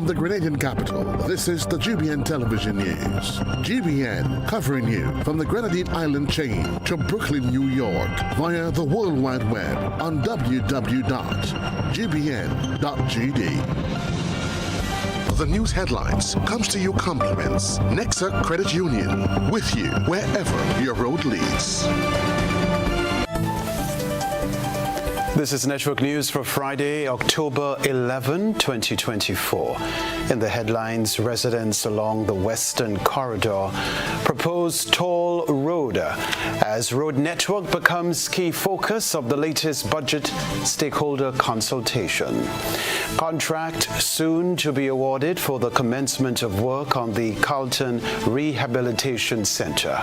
From the Grenadian capital, this is the GBN television news. GBN covering you from the Grenadine Island chain to Brooklyn, New York via the World Wide Web on www.gbn.gd. The news headlines comes to you compliments Nexa Credit Union, with you wherever your road leads. This is Network News for Friday, October 11, 2024. In the headlines, residents along the Western Corridor propose toll road as road network becomes key focus of the latest budget stakeholder consultation. Contract soon to be awarded for the commencement of work on the Carlton Rehabilitation Center.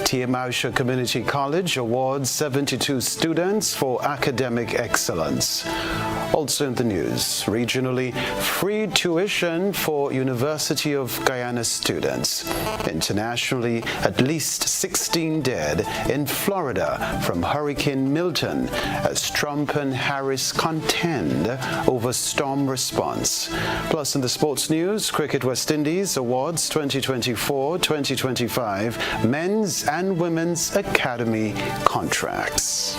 TMI Community College awards 72 students for academic excellence. Also in the news, regionally, free tuition for University of Guyana students. Internationally, at least 16 dead in Florida from Hurricane Milton as Trump and Harris contend over storm response. Plus in the sports news, Cricket West Indies awards 2024-2025 men's and women's academy contracts.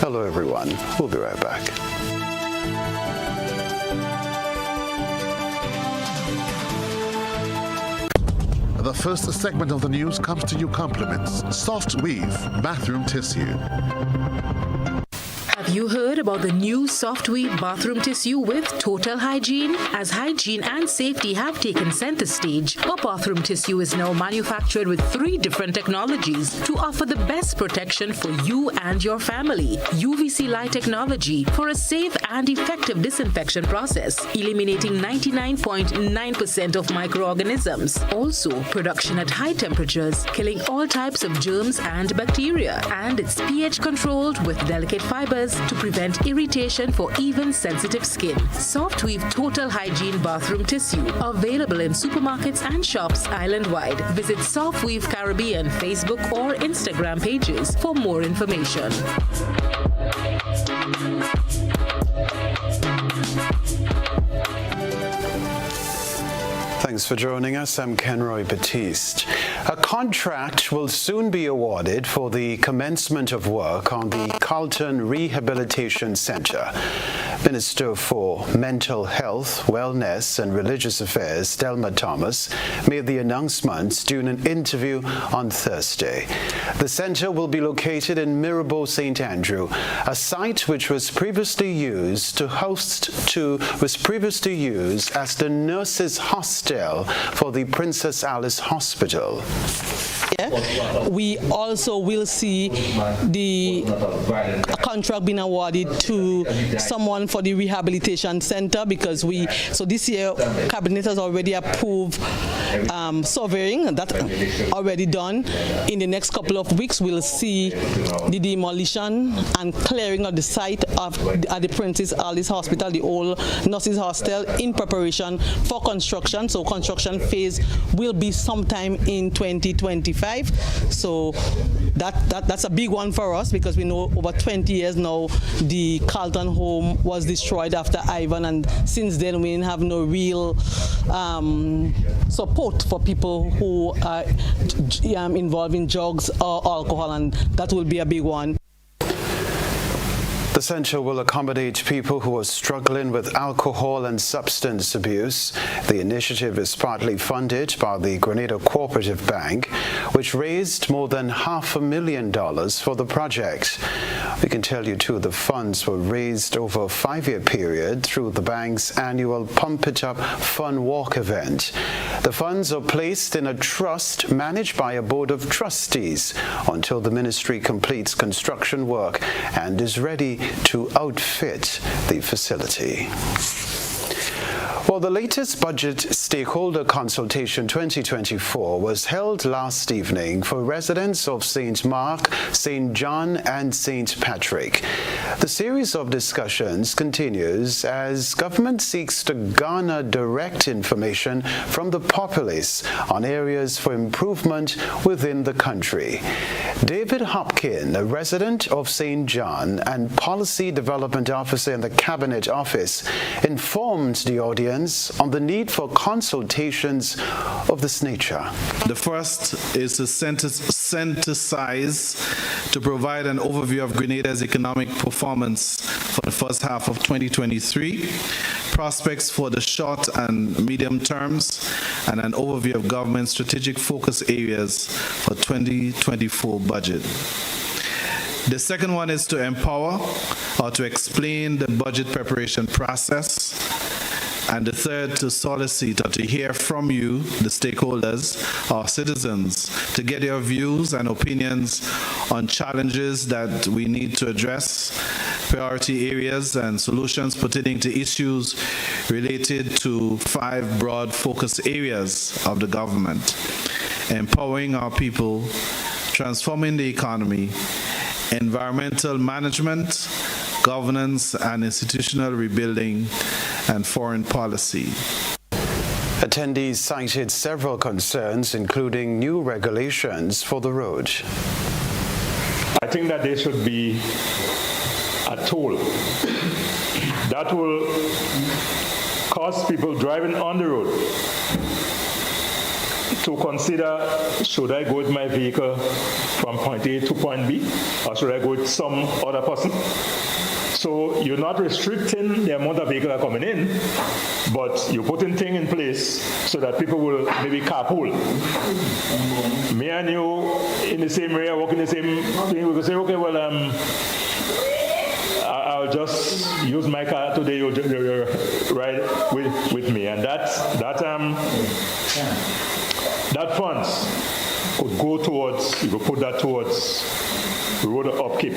Hello, everyone. We'll be right back. The first segment of the news comes to you compliments Soft Weave bathroom tissue. Have you heard about the new Soft Weave bathroom tissue with total hygiene? As hygiene and safety have taken center stage, our bathroom tissue is now manufactured with 3 different technologies to offer the best protection for you and your family. UVC light technology for a safe and effective disinfection process, eliminating 99.9% of microorganisms. Also, production at high temperatures, killing all types of germs and bacteria. And it's pH controlled with delicate fibers to prevent irritation for even sensitive skin. Soft Weave Total Hygiene Bathroom Tissue, available in supermarkets and shops island-wide. Visit Soft Weave Caribbean Facebook or Instagram pages for more information. Thanks for joining us. I'm Kenroy, Baptiste. A contract will soon be awarded for the commencement of work on the Carlton Rehabilitation Center. Minister for Mental Health, Wellness and Religious Affairs, Delma Thomas, made the announcement during an interview on Thursday. The center will be located in Mirabeau, St. Andrew, a site which was previously used as the nurses' hostel for the Princess Alice Hospital. We also will see the contract being awarded to someone for the rehabilitation center because this year cabinet has already approved surveying that already done. In the next couple of weeks we'll see the demolition and clearing of the site at the Princess Alice Hospital, the old nurses hostel, in preparation for construction. So construction phase will be sometime in 2025. So that's a big one for us because we know over 20 years now the Carlton home was destroyed after Ivan, and since then we have no real support for people who are involved in drugs or alcohol, and that will be a big one. The center will accommodate people who are struggling with alcohol and substance abuse. The initiative is partly funded by the Grenada Cooperative Bank, which raised more than $500,000 for the project. We can tell you, too, the funds were raised over a 5-year period through the bank's annual Pump It Up Fun Walk event. The funds are placed in a trust managed by a board of trustees until the ministry completes construction work and is ready to outfit the facility. Well, the latest budget stakeholder consultation 2024 was held last evening for residents of St. Mark, St. John and St. Patrick. The series of discussions continues as government seeks to garner direct information from the populace on areas for improvement within the country. David Hopkin, a resident of St. John and Policy Development Officer in the Cabinet Office, informed the audience on the need for consultations of this nature. The first is to synthesize, to provide an overview of Grenada's economic performance for the first half of 2023, prospects for the short and medium terms, and an overview of government strategic focus areas for 2024 budget. The second one is to empower or to explain the budget preparation process. And the third, to solicit or to hear from you, the stakeholders, our citizens, to get your views and opinions on challenges that we need to address, priority areas and solutions pertaining to issues related to 5 broad focus areas of the government: empowering our people, transforming the economy, environmental management, governance and institutional rebuilding, and foreign policy. Attendees cited several concerns, including new regulations for the road. I think that there should be a toll that will cause people driving on the road to consider, should I go with my vehicle from point A to point B, or should I go with some other person? So you're not restricting the amount of vehicles that are coming in, but you're putting things in place so that people will maybe carpool. Me and you in the same area, working the same thing, we could say, okay, well, I'll just use my car today, you ride with me. And that funds could go towards, you could put that towards road upkeep.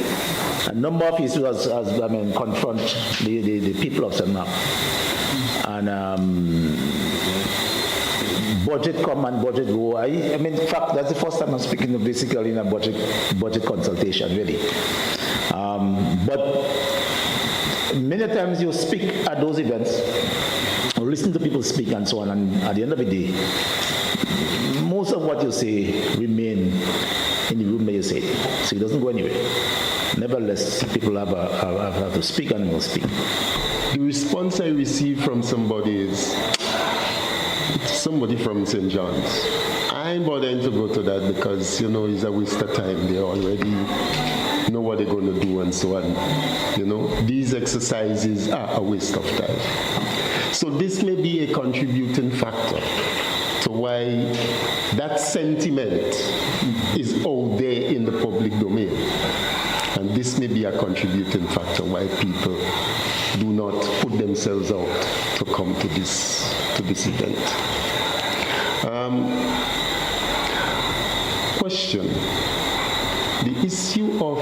A number of issues confront the people of St. Mark. And budget come and budget go. In fact, that's the first time I'm speaking basically in a budget consultation, really. But many times you speak at those events, or listen to people speak and so on, and at the end of the day, most of what you say remain in the room that you say it. So it doesn't go anywhere. Nevertheless, people have to speak and will speak. The response I received from somebody from St. John's. I ain't bothering to go to that because, it's a waste of time. They already know what they're going to do and so on. These exercises are a waste of time. So this may be a contributing factor to why that sentiment is out there in the public domain. And this may be a contributing factor why people do not put themselves out to come to this event. Question. The issue of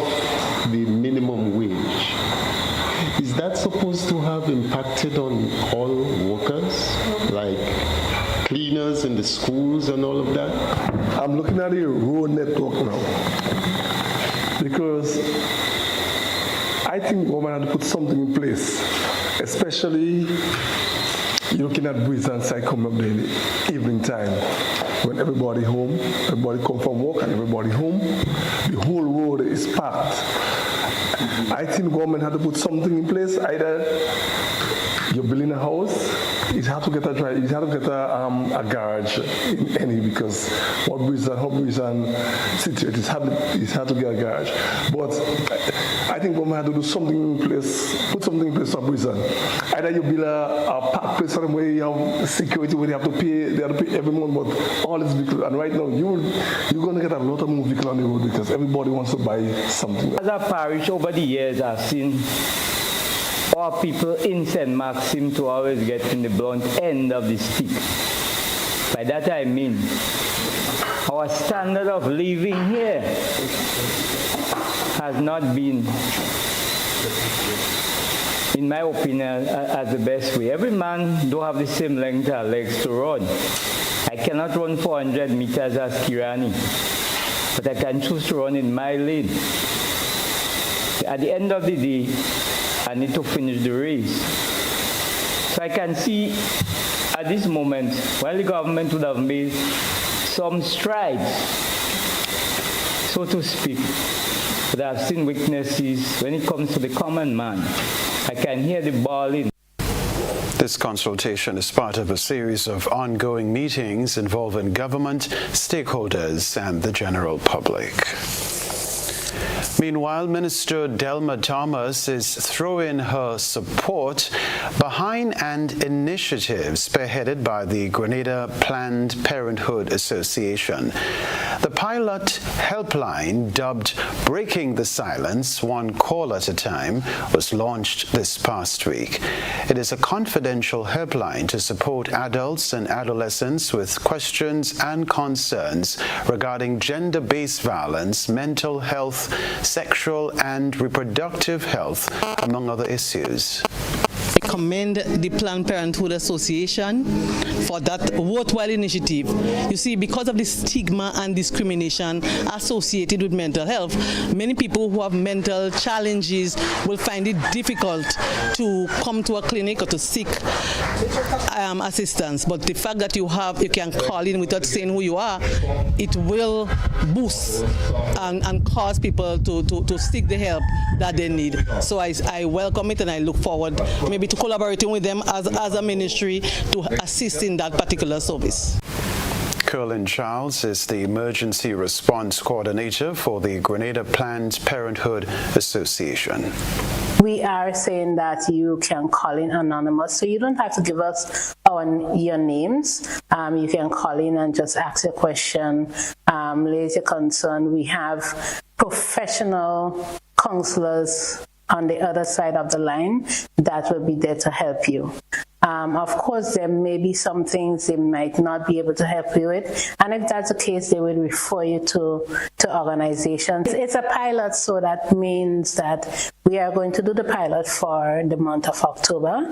the minimum wage, is that supposed to have impacted on all workers, like cleaners in the schools and all of that? I'm looking at the road network now, because I think government had to put something in place, especially looking at Brisbane side coming up in the evening time, when everybody home, everybody come from work and everybody home, the whole road is packed. I think government had to put something in place. Either you're building a house, it had to get a garage in any, because how Brisbane situated, it had to get a garage. But I think government had to do something in place, put something in place for Brisbane. Either you build a park place where you have security, where they have to pay every month, but all these vehicles. And right now, you're going to get a lot of more vehicles on the road because everybody wants to buy something. As a parish over the years, I've seen our people in St. Mark seem to always get in the blunt end of the stick. By that I mean, our standard of living here has not been, in my opinion, as the best way. Every man don't have the same length of legs to run. I cannot run 400 meters as Kirani, but I can choose to run in my lane. At the end of the day, I need to finish the race. So I can see at this moment, while the government would have made some strides, so to speak. But I've seen weaknesses when it comes to the common man. I can hear the bawling. This consultation is part of a series of ongoing meetings involving government, stakeholders, and the general public. Meanwhile, Minister Delma Thomas is throwing her support behind an initiative spearheaded by the Grenada Planned Parenthood Association. The pilot helpline, dubbed Breaking the Silence, one call at a time, was launched this past week. It is a confidential helpline to support adults and adolescents with questions and concerns regarding gender-based violence, mental health, sexual and reproductive health, among other issues. I commend the Planned Parenthood Association for that worthwhile initiative. You see, because of the stigma and discrimination associated with mental health, many people who have mental challenges will find it difficult to come to a clinic or to seek assistance. But the fact that you can call in without saying who you are, it will boost and cause people to seek the help that they need. So I welcome it, and I look forward maybe to collaborating with them as a ministry to assist in that particular service. Curlin Charles is the Emergency Response Coordinator for the Grenada Planned Parenthood Association. We are saying that you can call in anonymous, so you don't have to give us your names. You can call in and just ask a question, raise your concern. We have professional counselors on the other side of the line that will be there to help you. Of course, there may be some things they might not be able to help you with, and if that's the case, they will refer you to organizations. It's a pilot, so that means that we are going to do the pilot for the month of October.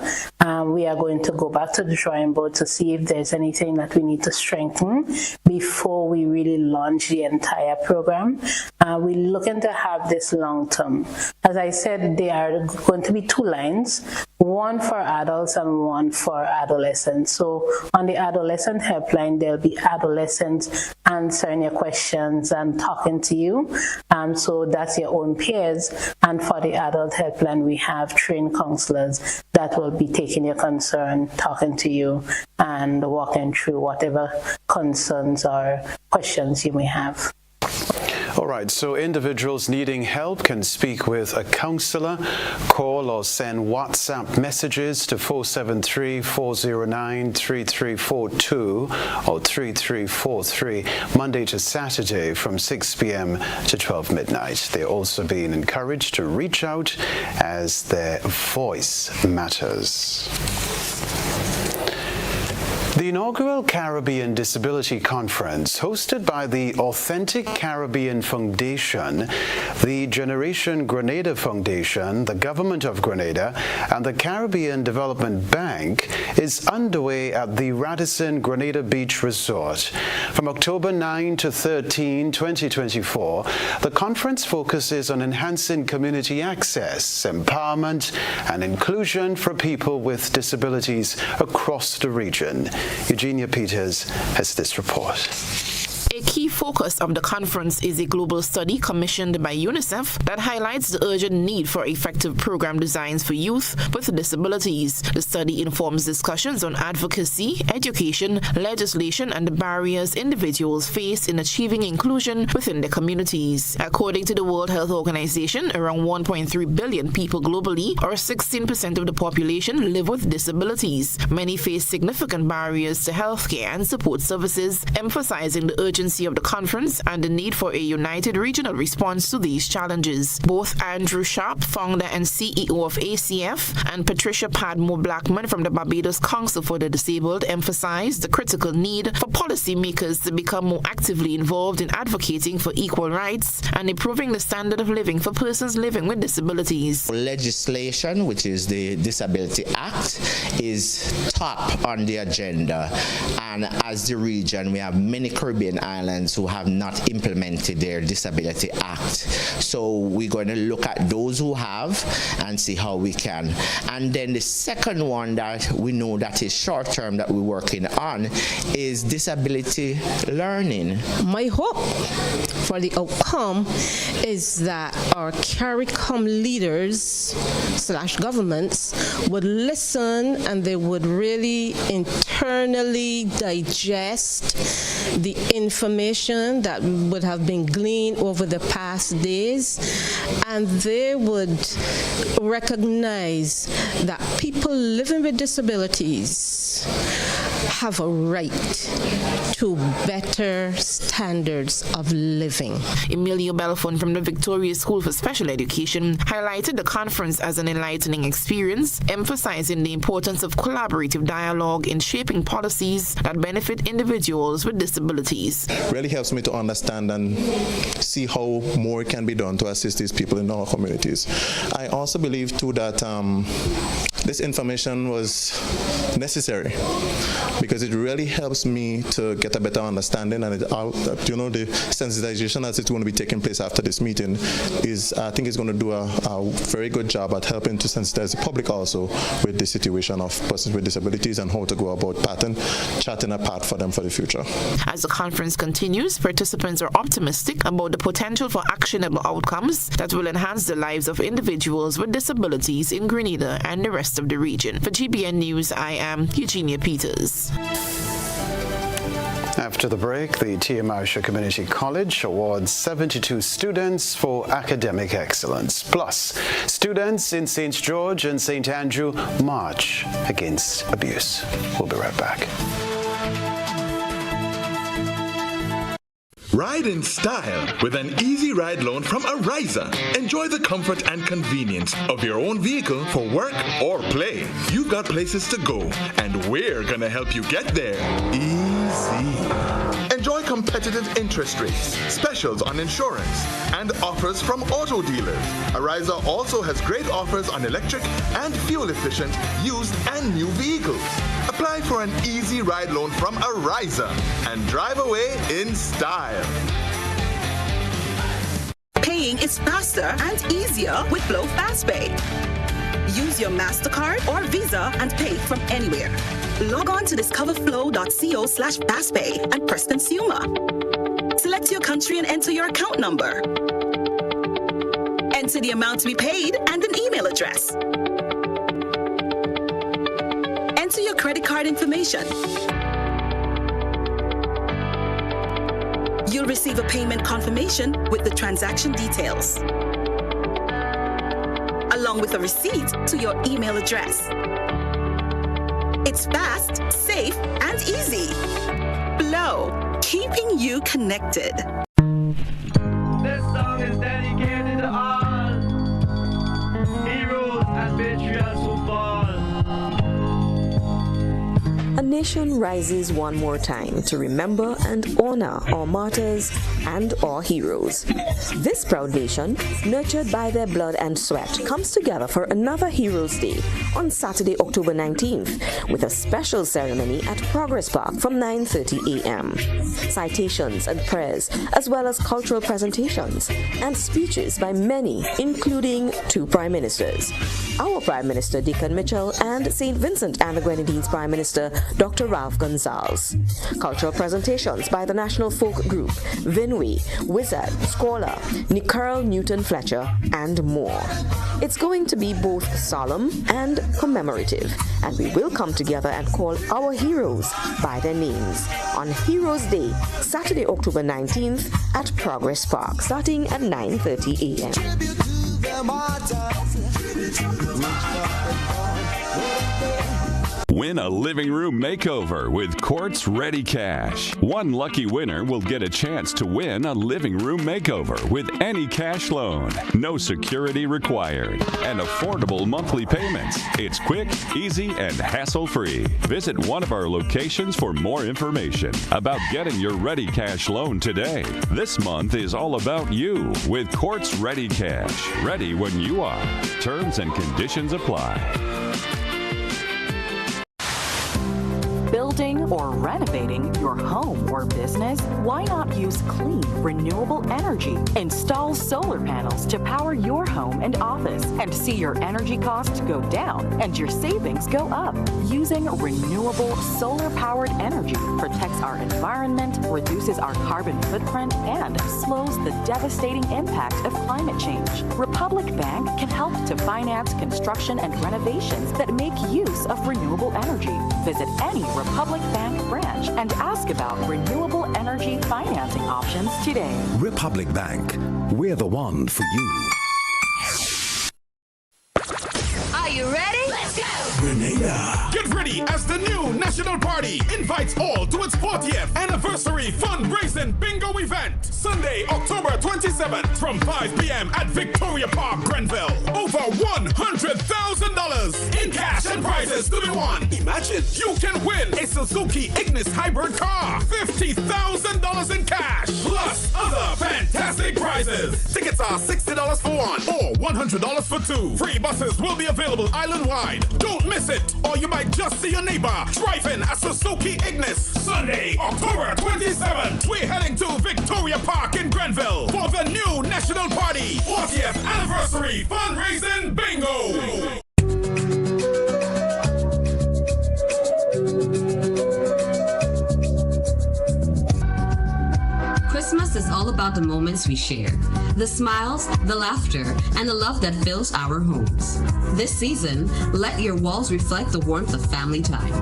We are going to go back to the drawing board to see if there's anything that we need to strengthen before we really launch the entire program. We're looking to have this long term. As I said, there are going to be two lines, one for adults and one for adolescents. So on the adolescent helpline, there'll be adolescents answering your questions and talking to you. So that's your own peers. And for the adult helpline, we have trained counselors that will be taking your concern, talking to you, and walking through whatever concerns or questions you may have. All right, so individuals needing help can speak with a counselor, call or send WhatsApp messages to 473-409-3342 or 3343 Monday to Saturday from 6 p.m. to 12 midnight. They're also being encouraged to reach out as their voice matters. The inaugural Caribbean Disability Conference, hosted by the Authentic Caribbean Foundation, the Generation Grenada Foundation, the Government of Grenada, and the Caribbean Development Bank, is underway at the Radisson Grenada Beach Resort. From October 9 to 13, 2024, the conference focuses on enhancing community access, empowerment, and inclusion for people with disabilities across the region. Eugenia Peters has this report. A key focus of the conference is a global study commissioned by UNICEF that highlights the urgent need for effective program designs for youth with disabilities. The study informs discussions on advocacy, education, legislation, and the barriers individuals face in achieving inclusion within their communities. According to the World Health Organization, around 1.3 billion people globally, or 16% of the population, live with disabilities. Many face significant barriers to healthcare and support services, emphasizing the urgency of the conference and the need for a united regional response to these challenges. Both Andrew Sharp, founder and CEO of ACF, and Patricia Padmore Blackman from the Barbados Council for the Disabled emphasized the critical need for policymakers to become more actively involved in advocating for equal rights and improving the standard of living for persons living with disabilities. Legislation, which is the Disability Act, is top on the agenda, and as the region, we have many Caribbean Islands who have not implemented their Disability Act. So we're going to look at those who have and see how we can. And then the second one that we know that is short term that we're working on is disability learning. My hope for the outcome is that our CARICOM leaders / governments would listen and they would really internally digest the information that would have been gleaned over the past days, and they would recognize that people living with disabilities have a right to better standards of living. Emilio Belfon from the Victoria School for Special Education highlighted the conference as an enlightening experience, emphasizing the importance of collaborative dialogue in shaping policies that benefit individuals with disabilities. Really helps me to understand and see how more can be done to assist these people in our communities. I also believe too that this information was necessary because it really helps me to get a better understanding, and the sensitization that's going to be taking place after this meeting is, I think, is going to do a very good job at helping to sensitize the public also with the situation of persons with disabilities and how to go about charting a path for them for the future. As the conference continues, participants are optimistic about the potential for actionable outcomes that will enhance the lives of individuals with disabilities in Grenada and the rest of the region. For GBN News, I am Eugenia Peters. After the break, the TMI Community College awards 72 students for academic excellence. Plus, students in St. George and St. Andrew march against abuse. We'll be right back. Ride in style with an easy ride loan from Ariza. Enjoy the comfort and convenience of your own vehicle for work or play. You've got places to go, and we're gonna help you get there easy. Enjoy competitive interest rates, specials on insurance, and offers from auto dealers. Ariza also has great offers on electric and fuel-efficient used and new vehicles. Apply for an easy ride loan from Ariza and drive away in style. Paying is faster and easier with Flow FastPay. Use your MasterCard or Visa and pay from anywhere. Log on to discoverflow.co/fastpay and press Consumer. Select your country and enter your account number. Enter the amount to be paid and an email address. Enter your credit card information. You'll receive a payment confirmation with the transaction details, along with a receipt to your email address. It's fast, safe, and easy. Flow, keeping you connected. This song is dedicated to all heroes and patriots who fall. A nation rises one more time to remember and honor our martyrs and our heroes. This proud nation, nurtured by their blood and sweat, comes together for another Heroes Day on Saturday, October 19th, with a special ceremony at Progress Park from 9:30 a.m. Citations and prayers, as well as cultural presentations and speeches by many, including 2 Prime Ministers. Our Prime Minister, Deacon Mitchell, and St. Vincent and the Grenadines Prime Minister, Dr. Ralph Gonzalez. Cultural presentations by the National Folk Group, Vinway, Wizard, Scholar, Nicole Newton Fletcher, and more. It's going to be both solemn and commemorative, and we will come together and call our heroes by their names on Heroes Day, Saturday, October 19th at Progress Park, starting at 9:30 a.m. Win a living room makeover with Quartz Ready Cash. One lucky winner will get a chance to win a living room makeover with any cash loan. No security required. And affordable monthly payments. It's quick, easy, and hassle-free. Visit one of our locations for more information about getting your Ready Cash loan today. This month is all about you with Quartz Ready Cash. Ready when you are. Terms and conditions apply. Building or renovating your your home or business? Why not use clean, renewable energy? Install solar panels to power your home and office and see your energy costs go down and your savings go up. Using renewable solar-powered energy protects our environment, reduces our carbon footprint, and slows the devastating impact of climate change. Republic Bank can help to finance construction and renovations that make use of renewable energy. Visit any Republic Bank branch and ask about renewable energy financing options today. Republic Bank, we're the one for you. Are you ready? Let's go! Grenada. Get ready as the new National Party invites all to its 40th anniversary fundraising bingo event. Sunday, October 27th from 5 p.m. at Victoria Park, Grenville. Over $100,000 in cash and prizes to be won. Imagine you can win a Suzuki Ignis hybrid car, $50,000 in cash, plus other fantastic prizes. Tickets are $60 for one or $100 for two. Free buses will be available island-wide. Don't miss it, or you might just see your neighbor driving a Suzuki Ignis. Sunday, October 27th, we're heading to Victoria Park in Grenville for the new National Party 40th Anniversary Fundraising Bingo. Christmas is all about the moments we share, the smiles, the laughter, and the love that fills our homes. This season, let your walls reflect the warmth of family time.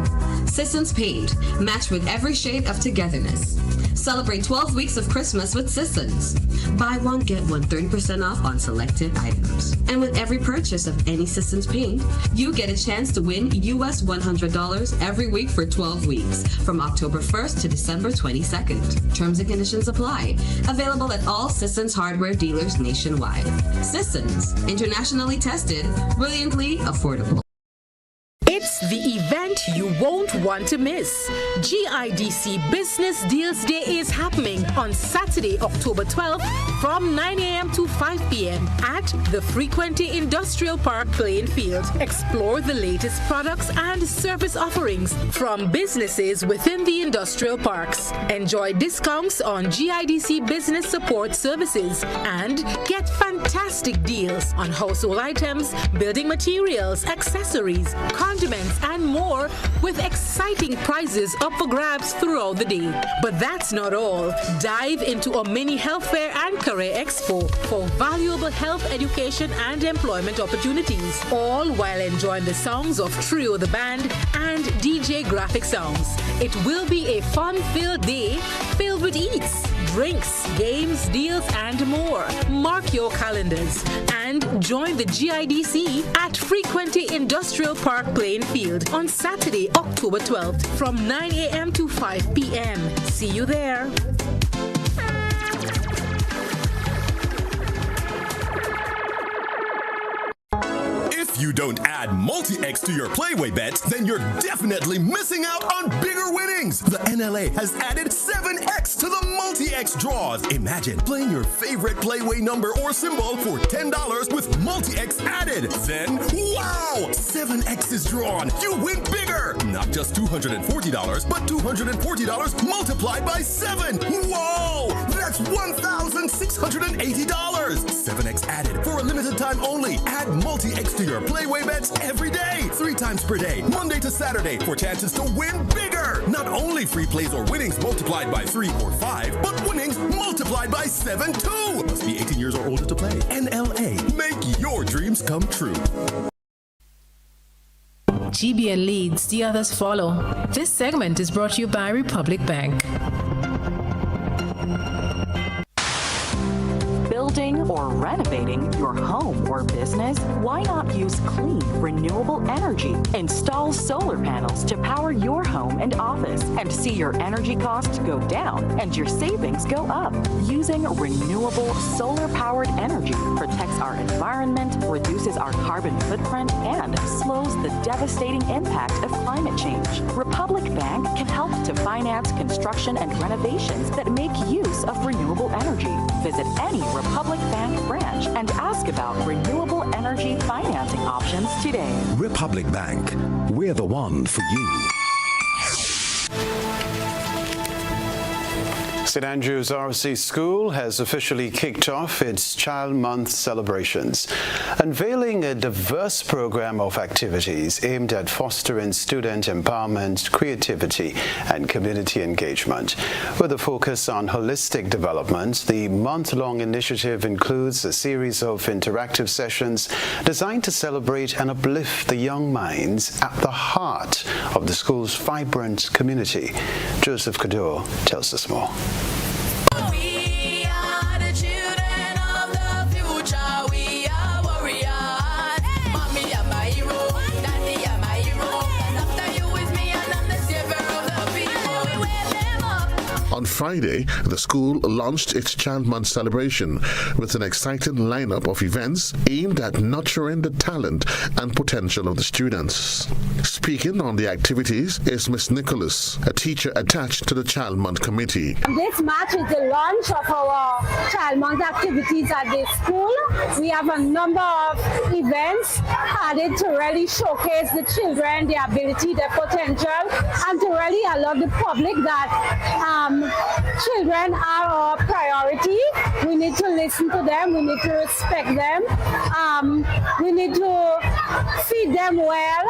Sisson's Paint, matched with every shade of togetherness. Celebrate 12 weeks of Christmas with Sisson's. Buy one, get one 30% off on selected items. And with every purchase of any Sisson's Paint, you get a chance to win US $100 every week for 12 weeks from October 1st to December 22nd. Terms and conditions apply. Available at all Sisson's hardware dealers nationwide. Sisson's, internationally tested, brilliantly affordable. It's the event you won't want to miss. GIDC Business Deals Day is happening on Saturday, October 12th from 9 a.m. to 5 p.m. at the Frequenty Industrial Park playing field. Explore the latest products and service offerings from businesses within the industrial parks. Enjoy discounts on GIDC business support services and get fantastic deals on household items, building materials, accessories, condiments, and more, with exciting prizes up for grabs throughout the day. But that's not all. Dive into a mini health fair and career expo for valuable health education and employment opportunities, all while enjoying the songs of Trio the Band and DJ Graphic Songs. It will be a fun-filled day filled with eats, drinks, games, deals, and more. Mark your calendars and join the GIDC at Frequenty Industrial Park playing field on Saturday, October 12th from 9 a.m. to 5 p.m. See you there. If you don't add multi-X to your Playway bets, then you're definitely missing out on bigger winnings. The NLA has added 7X to the multi-X draws. Imagine playing your favorite Playway number or symbol for $10 with multi-X added. Then, wow! 7X is drawn. You win bigger. Not just $240, but $240 multiplied by 7. Whoa! That's $1,680. 7X added for a limited time only. Add multi-X to your Playway bets every day, 3 times per day, Monday to Saturday, for chances to win bigger. Not only free plays or winnings multiplied by 3 or 5, but winnings multiplied by 7 too. Must be 18 years or older to play. NLA, make your dreams come true. GBN leads, the others follow. This segment is brought to you by Republic Bank. Building or renovating your home or business? Why not use clean, renewable energy? Install solar panels to power your home and office and see your energy costs go down and your savings go up. Using renewable solar-powered energy protects our environment, reduces our carbon footprint, and slows the devastating impact of climate change. Republic Bank can help to finance construction and renovations that make use of renewable energy. Visit any Republic Bank branch and ask about renewable energy financing options today. Republic Bank, we're the one for you. St. Andrew's RC School has officially kicked off its Child Month celebrations, unveiling a diverse program of activities aimed at fostering student empowerment, creativity, and community engagement. With a focus on holistic development, the month-long initiative includes a series of interactive sessions designed to celebrate and uplift the young minds at the heart of the school's vibrant community. Joseph Kado tells us more. On Friday, the school launched its Child Month celebration with an exciting lineup of events aimed at nurturing the talent and potential of the students. Speaking on the activities is Miss Nicholas, a teacher attached to the Child Month committee. This March is the launch of our Child Month activities at the school. We have a number of events added to really showcase the children, their ability, their potential, and to really allow the public that children are our priority. We need to listen to them. We need to respect them. We need to feed them well,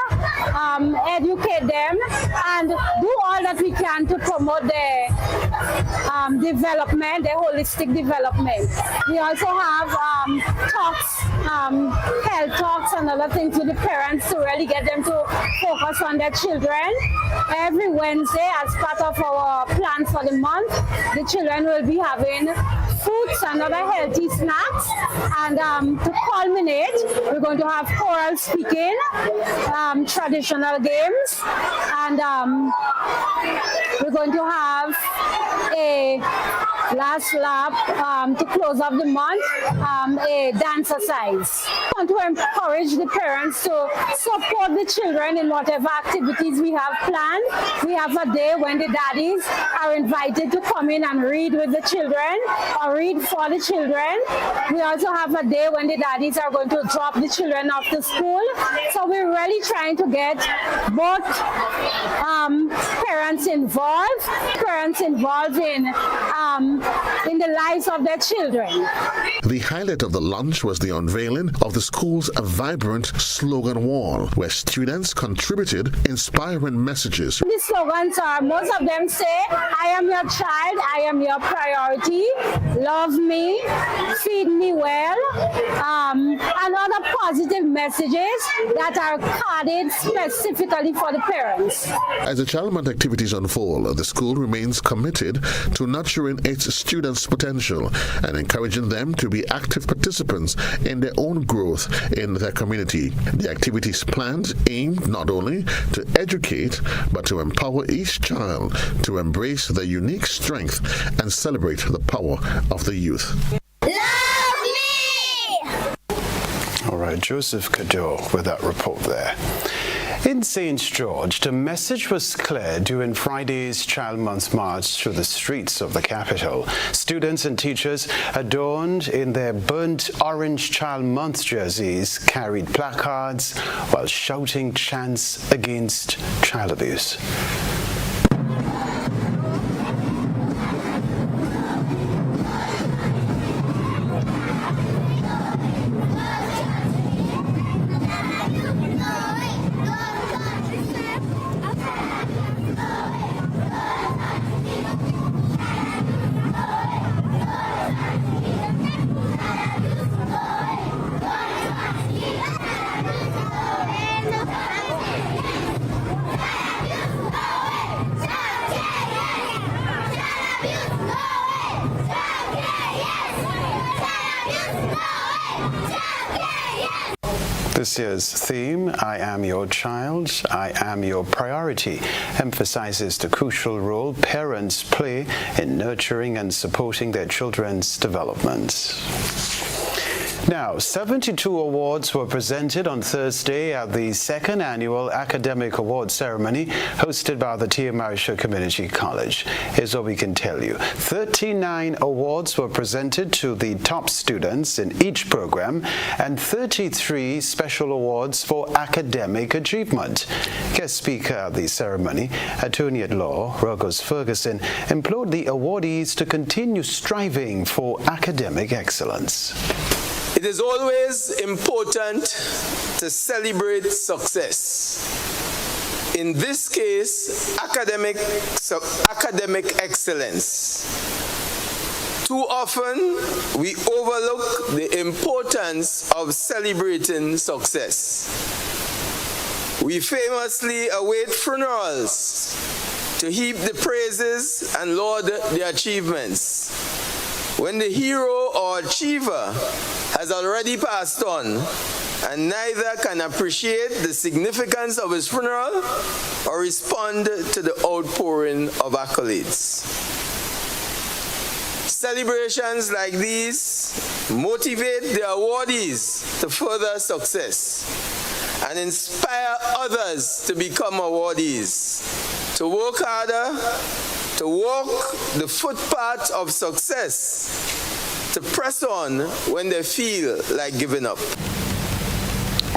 educate them, and do all that we can to promote their development, their holistic development. We also have talks, health talks and other things with the parents to really get them to focus on their children. Every Wednesday, as part of our plans for the month, the children will be having fruits and other healthy snacks. And to culminate, we're going to have choral speaking, traditional games, and we're going to have a last lap to close off the month, a dance exercise. I want to encourage the parents to support the children in whatever activities we have planned. We have a day when the daddies are invited to come in and read with the children or read for the children. We also have a day when the daddies are going to drop the children off to school. So we're really trying to get both parents involved in the lives of their children. The highlight of the lunch was the unveiling of the school's vibrant slogan wall, where students contributed inspiring messages. The slogans are, most of them say, I am your child, I am your priority, love me, feed me well, and other positive messages that are carded specifically for the parents. As the Child Month activities unfold, the school remains committed to nurturing its students' potential and encouraging them to be active participants in their own growth in their community. The activities planned aim not only to educate, but to empower each child to embrace their unique strength and celebrate the power of the youth. All right, Joseph Kado with that report there. In St. George, the message was clear during Friday's Child Month march through the streets of the capital. Students and teachers, adorned in their burnt orange Child Month jerseys, carried placards while shouting chants against child abuse. This year's theme, I Am Your Child, I Am Your Priority, emphasizes the crucial role parents play in nurturing and supporting their children's development. Now, 72 awards were presented on Thursday at the second annual Academic Award Ceremony hosted by the TMI Community College. Here's what we can tell you. 39 awards were presented to the top students in each program and 33 special awards for academic achievement. Guest speaker at the ceremony, Attorney at Law Ruggles Ferguson, implored the awardees to continue striving for academic excellence. It is always important to celebrate success. In this case, academic excellence. Too often, we overlook the importance of celebrating success. We famously await funerals to heap the praises and laud the achievements, when the hero or achiever has already passed on and neither can appreciate the significance of his funeral or respond to the outpouring of accolades. Celebrations like these motivate the awardees to further success and inspire others to become awardees, to work harder, to walk the footpath of success, to press on when they feel like giving up.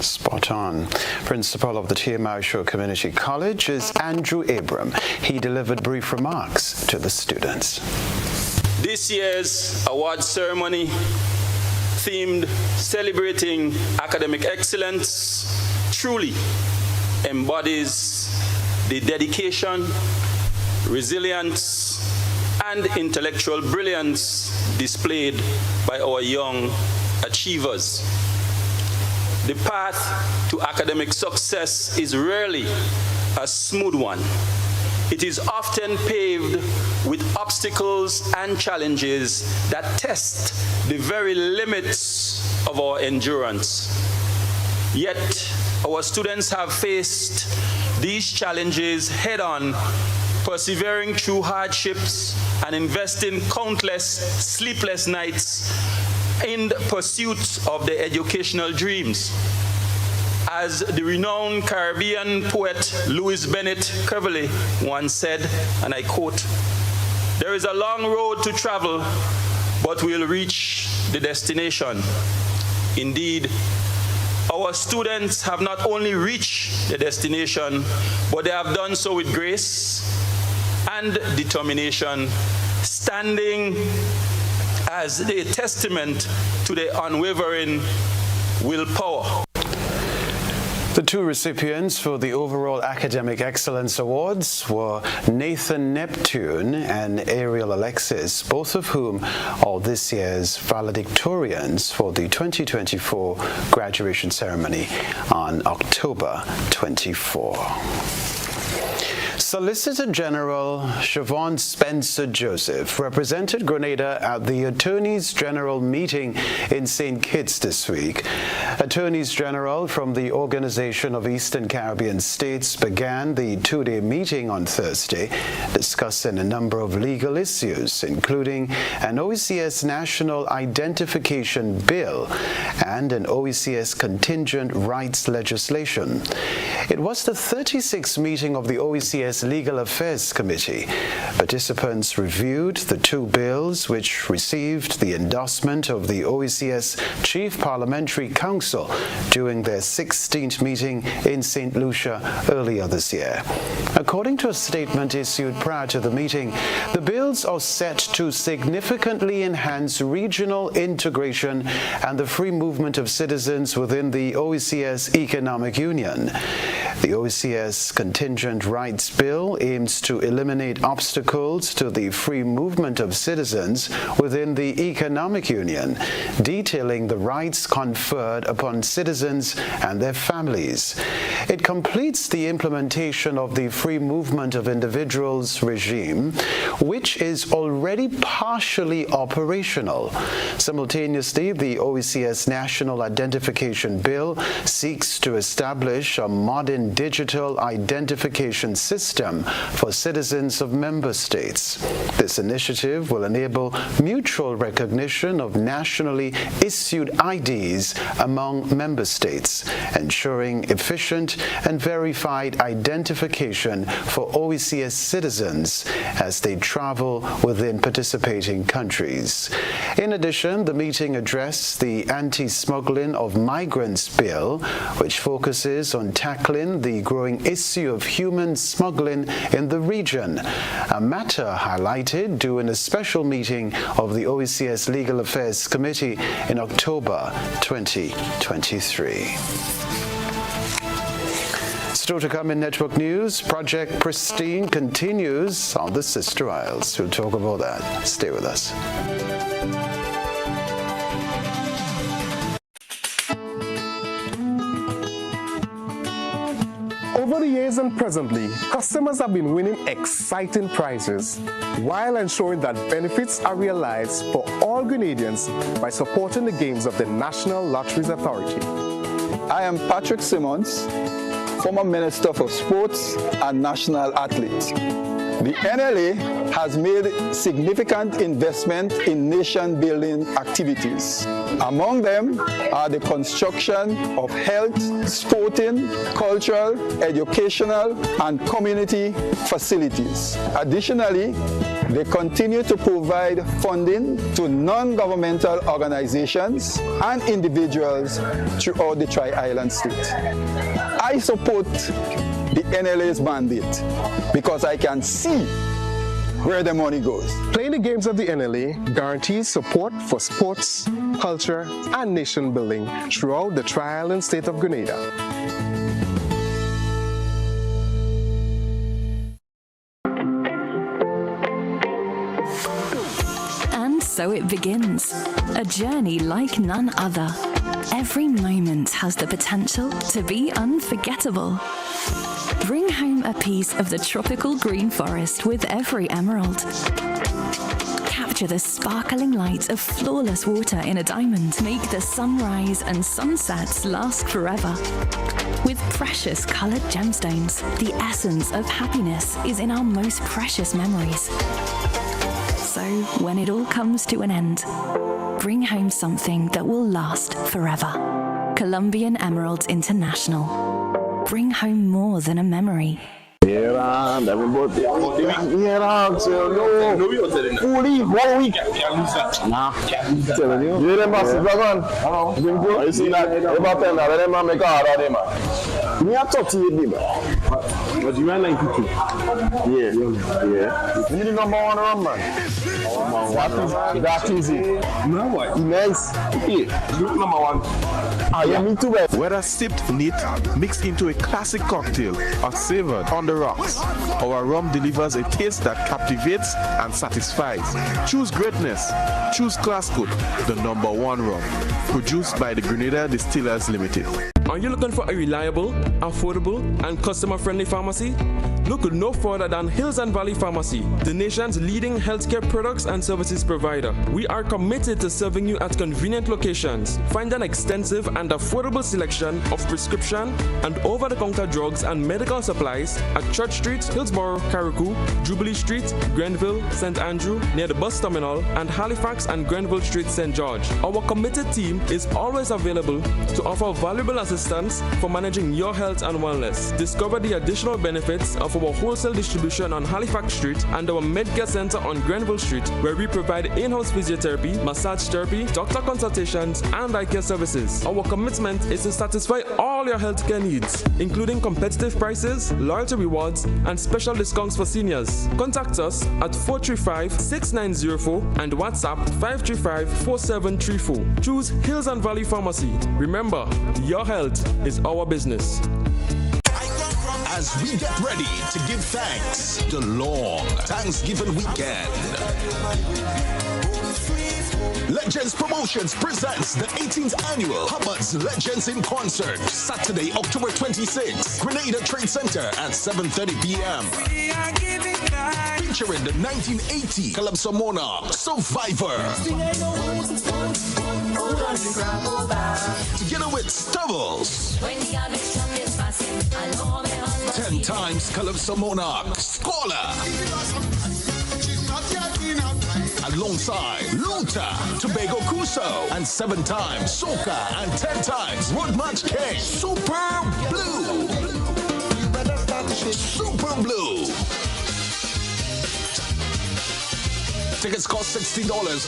Spot on. Principal of the TMI Community College is Andrew Abram. He delivered brief remarks to the students. This year's award ceremony, themed Celebrating Academic Excellence, truly embodies the dedication, resilience, and intellectual brilliance displayed by our young achievers. The path to academic success is rarely a smooth one. It is often paved with obstacles and challenges that test the very limits of our endurance. Yet, our students have faced these challenges head-on, persevering through hardships and investing countless sleepless nights in the pursuit of their educational dreams. As the renowned Caribbean poet Louis Bennett Creveley once said, and I quote, "There is a long road to travel, but we'll reach the destination." Indeed, our students have not only reached the destination, but they have done so with grace and determination, standing as a testament to their unwavering willpower. The two recipients for the overall Academic Excellence Awards were Nathan Neptune and Ariel Alexis, both of whom are this year's valedictorians for the 2024 graduation ceremony on October 24. Solicitor General Siobhan Spencer Joseph represented Grenada at the Attorneys General meeting in St. Kitts this week. Attorneys General from the Organization of Eastern Caribbean States began the two-day meeting on Thursday, discussing a number of legal issues, including an OECS National Identification Bill and an OECS Contingent Rights legislation. It was the 36th meeting of the OECS Legal Affairs Committee. Participants reviewed the two bills, which received the endorsement of the OECS Chief Parliamentary Council during their 16th meeting in St. Lucia earlier this year. According to a statement issued prior to the meeting, the bills are set to significantly enhance regional integration and the free movement of citizens within the OECS Economic Union. The OECS Contingent Rights Bill aims to eliminate obstacles to the free movement of citizens within the Economic Union, detailing the rights conferred upon citizens and their families. It completes the implementation of the Free Movement of Individuals regime, which is already partially operational. Simultaneously, the OECS National Identification Bill seeks to establish a modern digital identification system for citizens of member states. This initiative will enable mutual recognition of nationally issued IDs among member states, ensuring efficient and verified identification for OECS citizens as they travel within participating countries. In addition, the meeting addressed the Anti-Smuggling of Migrants Bill, which focuses on tackling the growing issue of human smuggling in the region, a matter highlighted during a special meeting of the OECS Legal Affairs Committee in October 2023. Still to come in Network News, Project Pristine continues on the Sister Isles. We'll talk about that. Stay with us. Over the years and presently, customers have been winning exciting prizes while ensuring that benefits are realized for all Grenadians by supporting the games of the National Lotteries Authority. I am Patrick Simmons, former Minister for Sports and National Athlete. The NLA has made significant investment in nation-building activities. Among them are the construction of health, sporting, cultural, educational, and community facilities. Additionally, they continue to provide funding to non-governmental organizations and individuals throughout the Tri-Island state. I support the NLA's mandate because I can see where the money goes. Playing the games of the NLA guarantees support for sports, culture, and nation building throughout the Tri-Island state of Grenada. And so it begins, a journey like none other. Every moment has the potential to be unforgettable. Bring home a piece of the tropical green forest with every emerald. Capture the sparkling light of flawless water in a diamond. Make the sunrise and sunsets last forever. With precious colored gemstones, the essence of happiness is in our most precious memories. So when it all comes to an end, bring home something that will last forever. Colombian Emeralds International. Bring home more than a memory. But you are 92. Yeah. You need the number one run, man. That is it. No, what? Immense. Yeah. Number one. Yeah, me too, man. Whether sipped neat, mixed into a classic cocktail, or savored on the rocks, our rum delivers a taste that captivates and satisfies. Choose greatness. Choose Classcoat, the number one rum. Produced by the Grenada Distillers Limited. Are you looking for a reliable, affordable, and customer-friendly pharmacy? Look no further than Hills and Valley Pharmacy, the nation's leading healthcare products and services provider. We are committed to serving you at convenient locations. Find an extensive and affordable selection of prescription and over-the-counter drugs and medical supplies at Church Street, Hillsborough, Carriacou, Jubilee Street, Grenville, St. Andrew, near the bus terminal, and Halifax and Grenville Street, St. George. Our committed team is always available to offer valuable assistance for managing your health and wellness. Discover the additional benefits of our wholesale distribution on Halifax Street and our Medcare Center on Grenville Street, where we provide in-house physiotherapy, massage therapy, doctor consultations, and eye care services. Our commitment is to satisfy all your healthcare needs, including competitive prices, loyalty rewards, and special discounts for seniors. Contact us at 435-6904 and WhatsApp 535-4734. Choose Hills and Valley Pharmacy. Remember, your health is our business. As we get ready to give thanks the long Thanksgiving weekend. Legends Promotions presents the 18th annual Hubbard's Legends in Concert, Saturday, October 26th, Grenada Trade Center at 7:30 p.m. Featuring the 1980 Calypso Monarch Survivor. Together with Stubbles. 10 times Calypso Monarch Scholar. Alongside Luther, Tobago Cuso, and 7 times Soca and 10 times Road March King, Super Blue. Super Blue. Tickets cost $60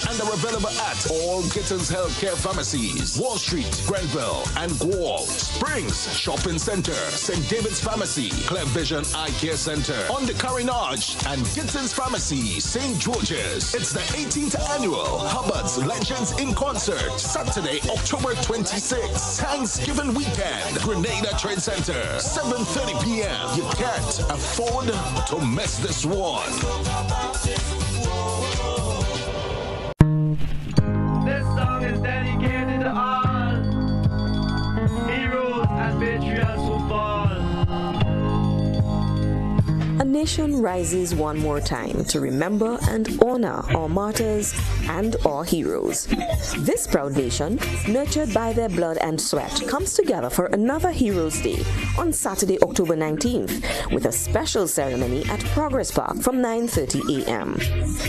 and are available at all Gittins Healthcare Pharmacies, Wall Street, Grenville, and Guelph, Springs Shopping Center, St. David's Pharmacy, Clear Vision Eye Care Center, on the Carinage, and Gittins Pharmacy, St. George's. It's the 18th annual Hubbard's Legends in Concert, Saturday, October 26th, Thanksgiving weekend, Grenada Trade Center, 7:30 p.m. You can't afford to miss this one. This song is dedicated to all heroes and patriots who fall. A nation rises one more time to remember and honor our martyrs and our heroes. This proud nation, nurtured by their blood and sweat, comes together for another Heroes Day on Saturday, October 19th, with a special ceremony at Progress Park from 9:30 a.m.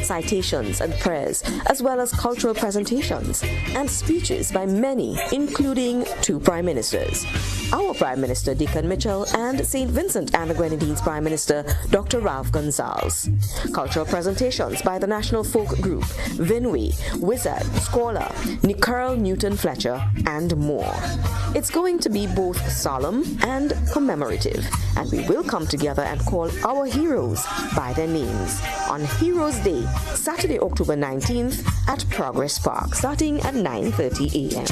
Citations and prayers, as well as cultural presentations and speeches by many, including 2 Prime Ministers. Our Prime Minister, Deacon Mitchell, and St. Vincent and the Grenadines Prime Minister, Dr. Ralph Gonzalez. Cultural presentations by the National Folk Group, Vinway, Wizard, Scholar, Nicole Newton Fletcher, and more. It's going to be both solemn and commemorative, and we will come together and call our heroes by their names on Heroes Day, Saturday, October 19th at Progress Park, starting at 9:30 a.m.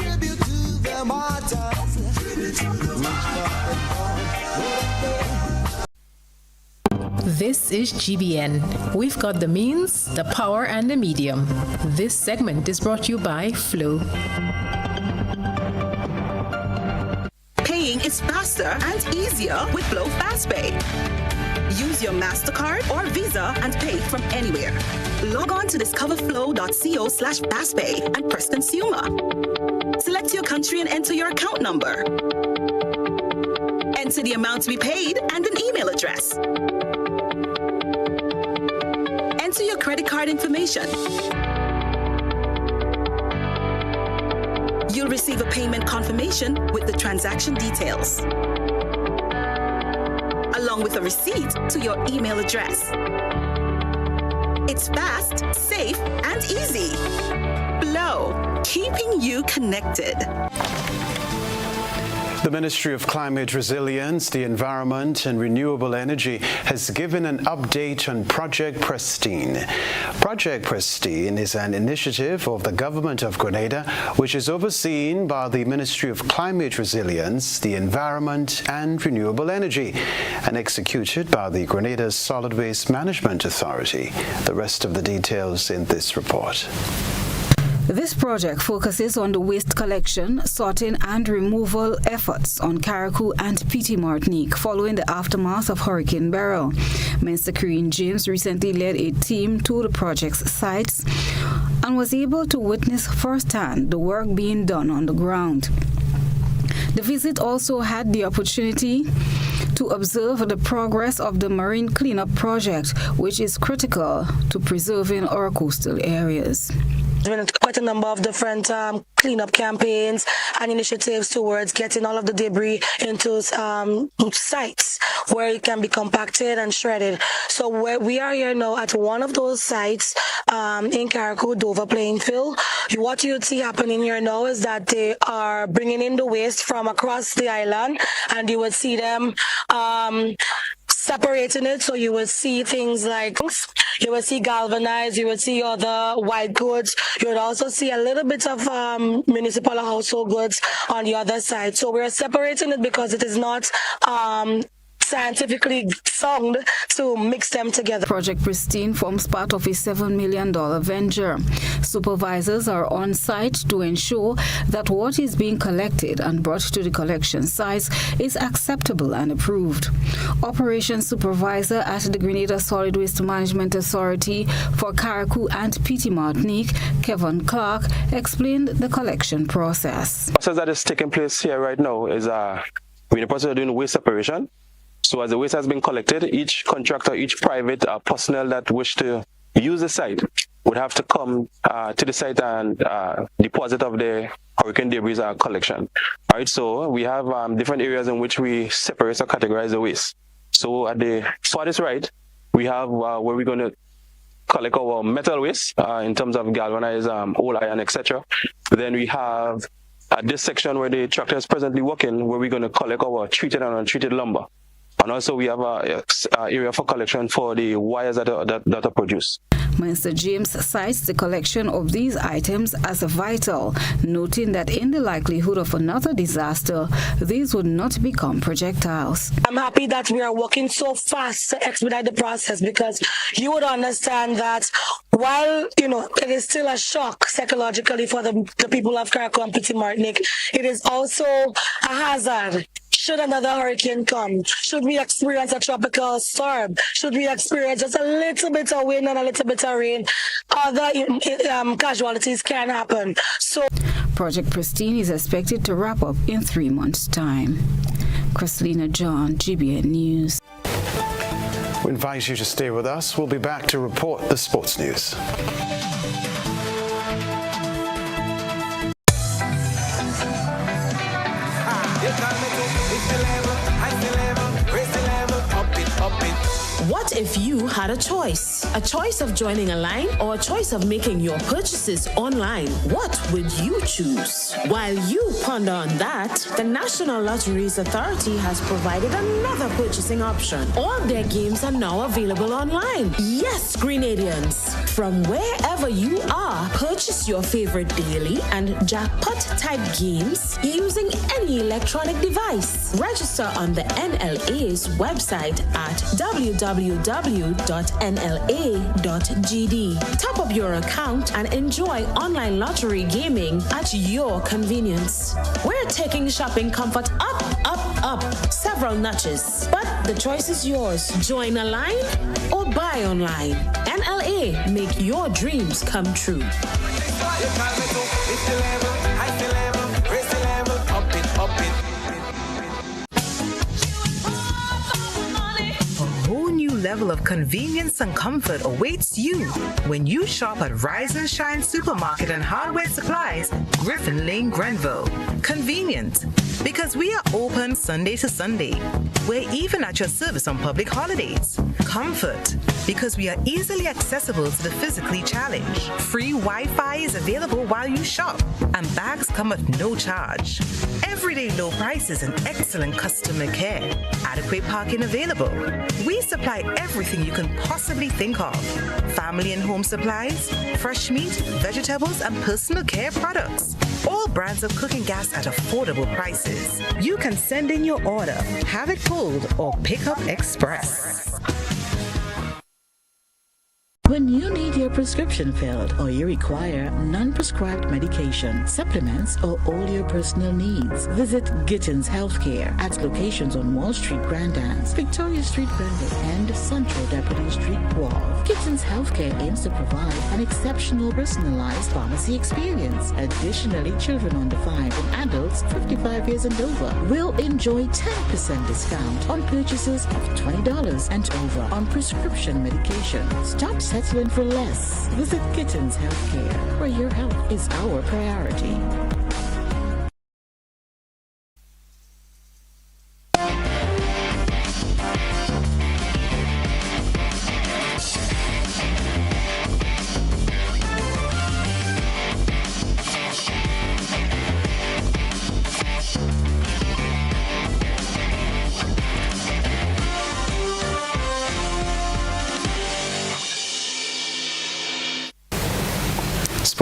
This is GBN. We've got the means, the power, and the medium. This segment is brought to you by Flow. Paying is faster and easier with Flow FastPay. Use your MasterCard or Visa and pay from anywhere. Log on to discoverflow.co/fastpay and press Consumer. Select your country and enter your account number. Enter the amount to be paid and an email address. Enter your credit card information. You'll receive a payment confirmation with the transaction details, along with a receipt to your email address. It's fast, safe, and easy. Flow, keeping you connected. The Ministry of Climate Resilience, the Environment and Renewable Energy has given an update on Project Pristine. Project Pristine is an initiative of the Government of Grenada, which is overseen by the Ministry of Climate Resilience, the Environment and Renewable Energy, and executed by the Grenada Solid Waste Management Authority. The rest of the details in this report. This project focuses on the waste collection, sorting and removal efforts on Carriacou and Petite Martinique following the aftermath of Hurricane Beryl. Minister Karine James recently led a team to the project's sites and was able to witness firsthand the work being done on the ground. The visit also had the opportunity to observe the progress of the marine cleanup project, which is critical to preserving our coastal areas. There's been quite a number of different cleanup campaigns and initiatives towards getting all of the debris into sites where it can be compacted and shredded. So we are here now at one of those sites in Carriacou, Dover Plainfield. What you would see happening here now is that they are bringing in the waste from across the island, and you would see them separating it. So you will see things like, you will see galvanized, you will see other white goods. You would also see a little bit of municipal household goods on the other side. So we're separating it because it is not scientifically sound to mix them together. Project Pristine forms part of a $7 million venture. Supervisors are on site to ensure that what is being collected and brought to the collection sites is acceptable and approved. Operations Supervisor at the Grenada Solid Waste Management Authority for Carriacou and Petite Martinique, Kevin Clark, explained the collection process. The process that is taking place here right now is we're in the process of doing waste separation. So as the waste has been collected, each contractor, each private personnel that wish to use the site would have to come to the site and deposit of the hurricane debris collection. All right, so we have different areas in which we separate or categorize the waste. So at the farthest right, we have where we're going to collect our metal waste in terms of galvanized old iron, etc. Then we have this section where the tractor is presently working, where we're going to collect our treated and untreated lumber. And also we have an area for collection for the wires that are produced. Minister James cites the collection of these items as vital, noting that in the likelihood of another disaster, these would not become projectiles. I'm happy that we are working so fast to expedite the process, because you would understand that while, it is still a shock psychologically for the people of Carriacou and Petite Martinique, it is also a hazard. Should another hurricane come, should we experience a tropical storm, should we experience just a little bit of wind and a little bit of rain, other casualties can happen. So, Project Pristine is expected to wrap up in 3 months' time. Christina John, GBN News. We invite you to stay with us. We'll be back to report the sports news. What if you had a choice? A choice of joining a line or a choice of making your purchases online? What would you choose? While you ponder on that, the National Lotteries Authority has provided another purchasing option. All their games are now available online. Yes, Grenadians, from wherever you are, purchase your favorite daily and jackpot type games using any electronic device. Register on the NLA's website at www.nla.gd. Top up your account and enjoy online lottery gaming at your convenience. We're taking shopping comfort up several notches. But the choice is yours. Join a line or buy online. NLA, make your dreams come true. Level of convenience and comfort awaits you when you shop at Rise and Shine Supermarket and Hardware Supplies, Griffin Lane, Grenville. Convenient, because we are open Sunday to Sunday. We're even at your service on public holidays. Comfort, because we are easily accessible to the physically challenged. Free Wi-Fi is available while you shop, and bags come at no charge. Everyday low prices and excellent customer care. Adequate parking available. We supply everything you can possibly think of. Family and home supplies, fresh meat, vegetables, and personal care products. All brands of cooking gas at affordable prices. You can send in your order, have it pulled, or pick up express. When you need your prescription filled or you require non-prescribed medication, supplements, or all your personal needs, visit Gittins Healthcare at locations on Wall Street, Grandans, Victoria Street, Granville, and Central Deputy Street, Wall. Gittins Healthcare aims to provide an exceptional personalized pharmacy experience. Additionally, children under 5 and adults 55 years and over will enjoy 10% discount on purchases of $20 and over on prescription medication. Stop settling for less. Visit Gittins Healthcare, where your health is our priority.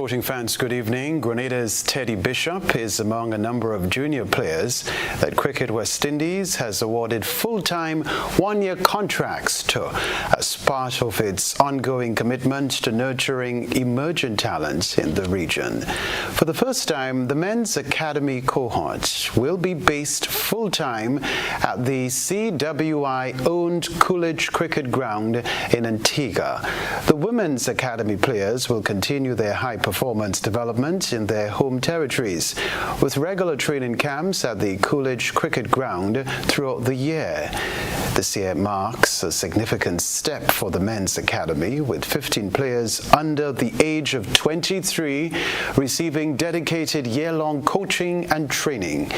Sporting fans, good evening. Grenada's Teddy Bishop is among a number of junior players that Cricket West Indies has awarded full-time one-year contracts to as part of its ongoing commitment to nurturing emerging talent in the region. For the first time, the men's academy cohort will be based full-time at the CWI-owned Coolidge Cricket Ground in Antigua. The women's academy players will continue their high-performance development in their home territories, with regular training camps at the Coolidge Cricket Ground throughout the year. This year marks a significant step for the men's academy, with 15 players under the age of 23 receiving dedicated year-long coaching and training.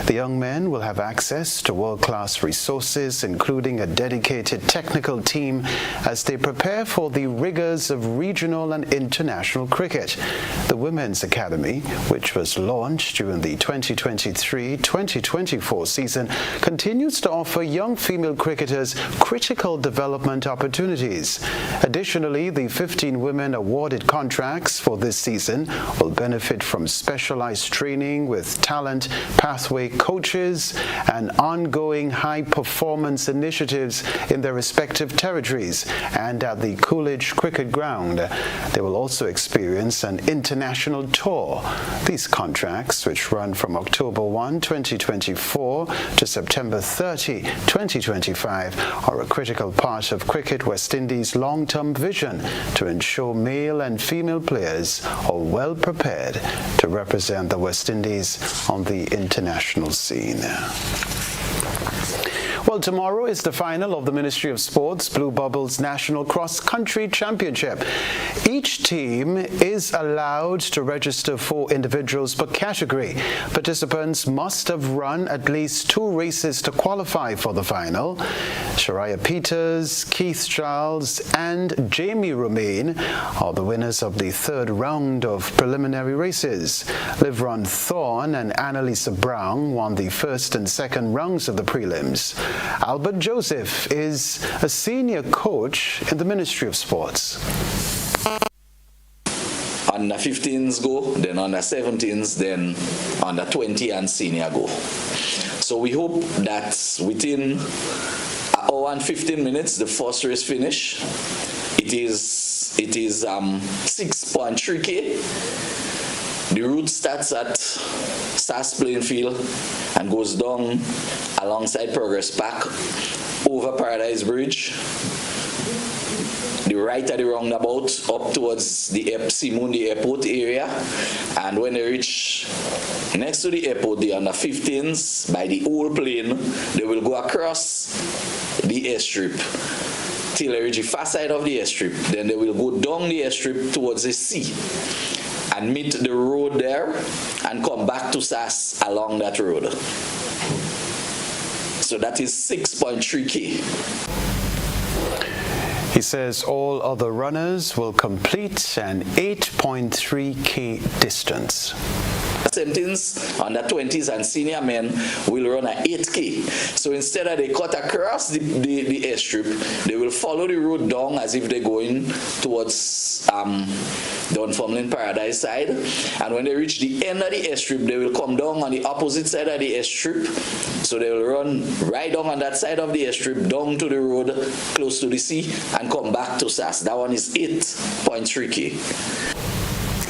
The young men will have access to world-class resources, including a dedicated technical team, as they prepare for the rigors of regional and international cricket. The Women's Academy, which was launched during the 2023-2024 season, continues to offer young female cricketers critical development opportunities. Additionally, the 15 women awarded contracts for this season will benefit from specialized training with talent pathway coaches and ongoing high-performance initiatives in their respective territories and at the Coolidge Cricket Ground. They will also experience an international tour. These contracts, which run from October 1, 2024 to September 30, 2025, are a critical part of Cricket West Indies' long-term vision to ensure male and female players are well prepared to represent the West Indies on the international scene. Well, tomorrow is the final of the Ministry of Sports Blue Bubbles National Cross Country Championship. Each team is allowed to register 4 individuals per category. Participants must have run at least 2 races to qualify for the final. Shariah Peters, Keith Charles, and Jamie Romaine are the winners of the 3rd round of preliminary races. Livron Thorne and Annalisa Brown won the 1st and 2nd rounds of the prelims. Albert Joseph is a senior coach in the Ministry of Sports. Under 15s go, then under 17s, then under 20 and senior go. So we hope that within an hour and 15 minutes, the first race finish. It is 6.3K. The route starts at SAS playing field and goes down alongside Progress Park, over Paradise Bridge, the right of the roundabout up towards the Simundi Airport area, and when they reach next to the airport, the under 15s, by the old plane, they will go across the airstrip till they reach the far side of the airstrip. Then they will go down the airstrip towards the sea and meet the road there and come back to SAS along that road. So that is 6.3K. He says all other runners will complete an 8.3K distance. 17s, under 20s, and senior men will run at 8K. So instead of they cut across the airstrip, they will follow the road down as if they're going towards Dunfermline Paradise side. And when they reach the end of the airstrip, they will come down on the opposite side of the airstrip. So they will run right down on that side of the airstrip, down to the road, close to the sea, and come back to SAS. That one is 8.3K.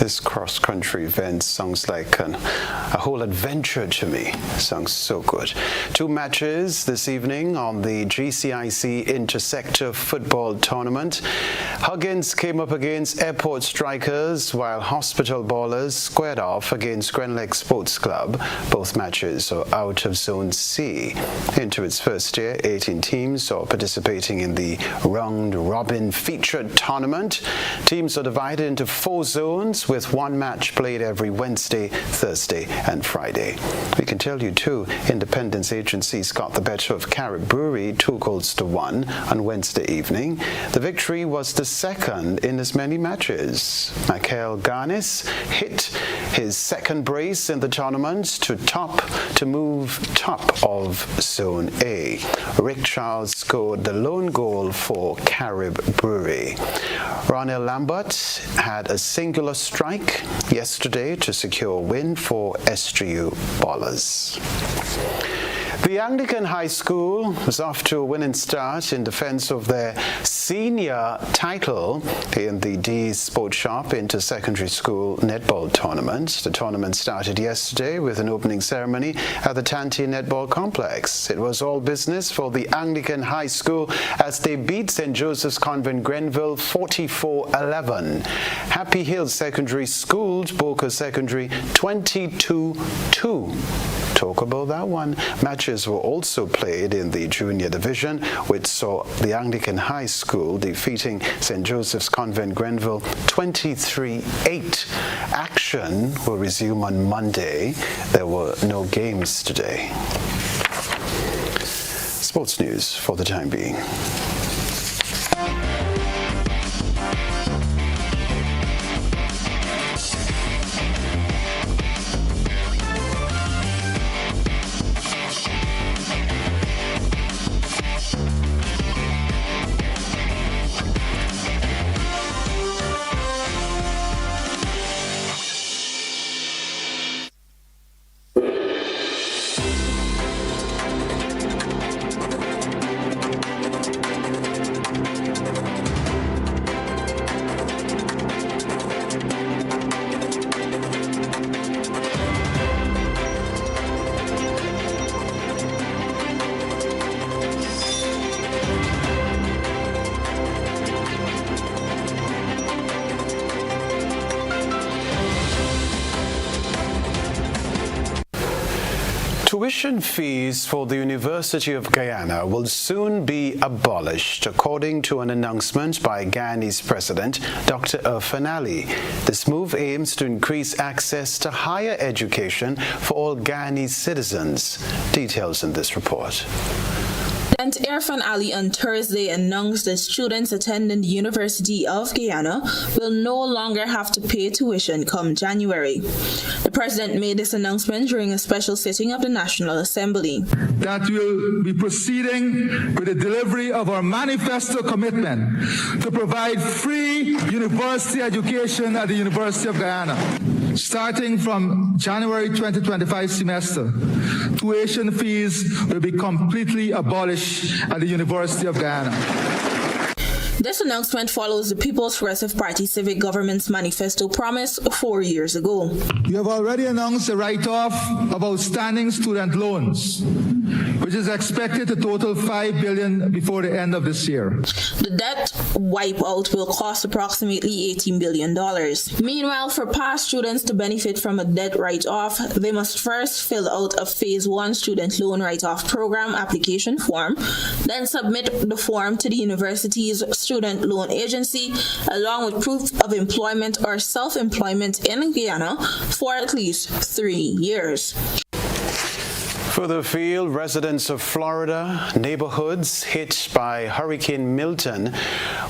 This cross-country event sounds like a whole adventure to me. Sounds so good. 2 matches this evening on the GCIC Intersector Football Tournament. Huggins came up against Airport Strikers, while Hospital Ballers squared off against Grenlake Sports Club. Both matches are out of Zone C. Into its first year, 18 teams are participating in the round-robin featured tournament. Teams are divided into 4 zones, with 1 match played every Wednesday, Thursday, and Friday. We can tell you too, Independence agencies got the better of Carrick Brewery 2-1 on Wednesday evening. The victory was the second in as many matches. Michael Garnis hit his second brace in the tournament to move top of Zone A. Rick Charles scored the lone goal for Carib Brewery. Ronald Lambert had a singular strike yesterday to secure a win for SGU Ballers. The Anglican High School was off to a winning start in defense of their senior title in the D Sports Shop Inter-Secondary School Netball Tournament. The tournament started yesterday with an opening ceremony at the Tanti Netball Complex. It was all business for the Anglican High School as they beat St. Joseph's Convent Grenville 44-11. Happy Hills Secondary schooled Boca Secondary 22-2. Talk about that one. Matches were also played in the junior division, which saw the Anglican High School defeating St. Joseph's Convent Grenville 23-8. Action will resume on Monday. There were no games today. Sports news for the time being. Tuition fees for the University of Guyana will soon be abolished, according to an announcement by Guyanese President Dr. Irfan Ali. This move aims to increase access to higher education for all Guyanese citizens. Details in this report. President Irfan Ali on Thursday announced that students attending the University of Guyana will no longer have to pay tuition come January. The president made this announcement during a special sitting of the National Assembly. That we'll be proceeding with the delivery of our manifesto commitment to provide free university education at the University of Guyana. Starting from January 2025 semester, tuition fees will be completely abolished at the University of Guyana. This announcement follows the People's Progressive Party Civic Government's manifesto promise 4 years ago. We have already announced a write-off of outstanding student loans, which is expected to total $5 billion before the end of this year. The debt wipeout will cost approximately $18 billion. Meanwhile, for past students to benefit from a debt write-off, they must first fill out a Phase 1 student loan write-off program application form, then submit the form to the university's student loan agency, along with proof of employment or self-employment in Guyana for at least 3 years. Further afield, residents of Florida neighborhoods hit by Hurricane Milton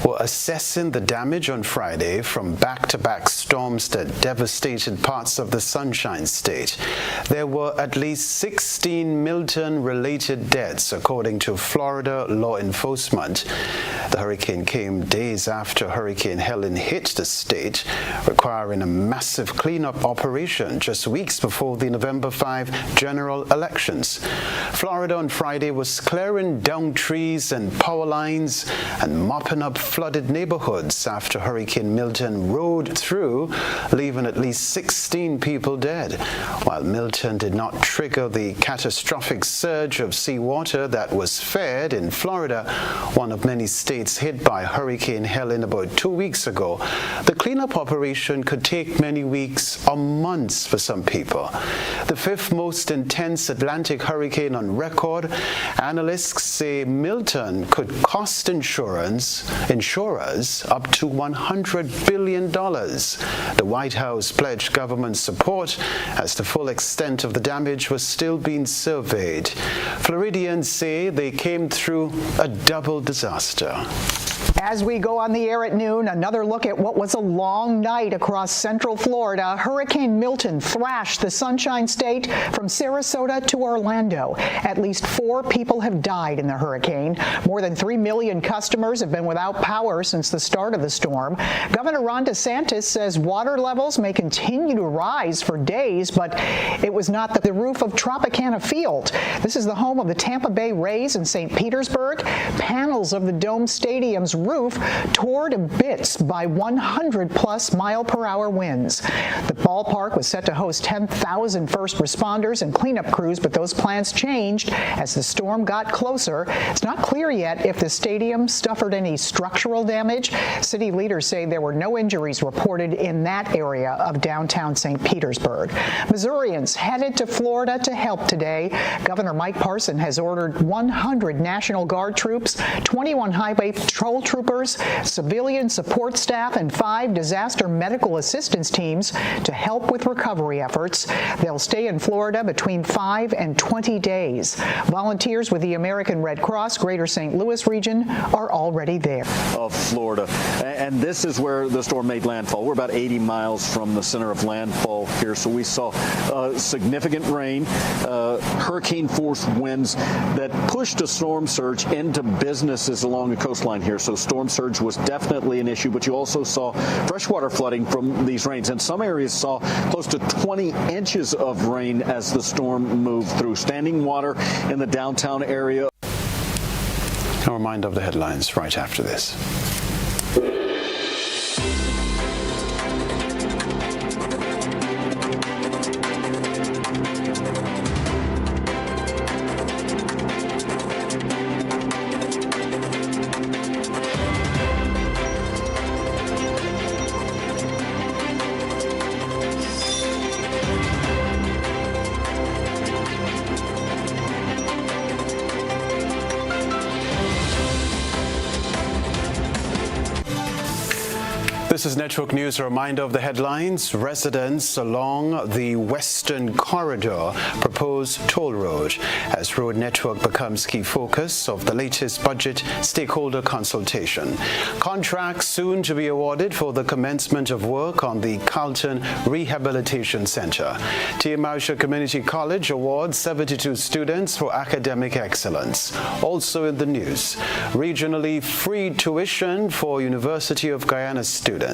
were assessing the damage on Friday from back-to-back storms that devastated parts of the Sunshine State. There were at least 16 Milton-related deaths, according to Florida law enforcement. The hurricane came days after Hurricane Helen hit the state, requiring a massive cleanup operation just weeks before the November 5 general election. Florida on Friday was clearing down trees and power lines and mopping up flooded neighborhoods after Hurricane Milton rode through, leaving at least 16 people dead. While Milton did not trigger the catastrophic surge of seawater that was feared in Florida, one of many states hit by Hurricane Helen about 2 weeks ago, the cleanup operation could take many weeks or months for some people. The fifth most intense Atlantic hurricane on record, analysts say Milton could cost insurers up to $100 billion. The White House pledged government support as the full extent of the damage was still being surveyed. Floridians say they came through a double disaster. As we go on the air at noon, another look at what was a long night across central Florida. Hurricane Milton thrashed the Sunshine State from Sarasota to Orlando. At least 4 people have died in the hurricane. More than 3 million customers have been without power since the start of the storm. Governor Ron DeSantis says water levels may continue to rise for days, but it was not the roof of Tropicana Field. This is the home of the Tampa Bay Rays in St. Petersburg. Panels of the Dome Stadium's roof tore to bits by 100-plus mile-per-hour winds. The ballpark was set to host 10,000 first responders and cleanup crews, but those plans changed as the storm got closer. It's not clear yet if the stadium suffered any structural damage. City leaders say there were no injuries reported in that area of downtown St. Petersburg. Missourians headed to Florida to help today. Governor Mike Parson has ordered 100 National Guard troops, 21 highway patrol troopers, civilian support staff, and 5 disaster medical assistance teams to help with recovery efforts. They'll stay in Florida between 5 and 20 days. Volunteers with the American Red Cross Greater St. Louis region are already there. Of Florida. And this is where the storm made landfall. We're about 80 miles from the center of landfall here, so we saw significant rain, hurricane force winds that pushed a storm surge into businesses along the coastline here. So storm surge was definitely an issue, but you also saw freshwater flooding from these rains. And some areas saw close to 20 inches of rain as the storm moved through. Standing water in the downtown area. A reminder of the headlines right after this. This is Network News. A reminder of the headlines. Residents along the Western Corridor propose toll road as road network becomes key focus of the latest budget stakeholder consultation. Contracts soon to be awarded for the commencement of work on the Carlton Rehabilitation Center. Tiamausha Community College awards 72 students for academic excellence. Also in the news, regionally free tuition for University of Guyana students.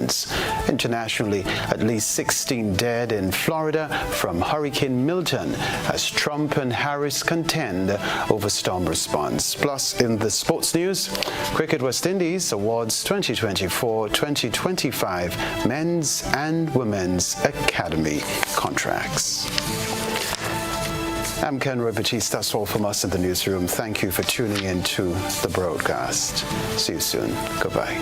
Internationally, at least 16 dead in Florida from Hurricane Milton as Trump and Harris contend over storm response. Plus, in the sports news, Cricket West Indies awards 2024-2025 men's and women's academy contracts. I'm Kenroy, Baptiste. That's all from us in the newsroom. Thank you for tuning in to the broadcast. See you soon. Goodbye.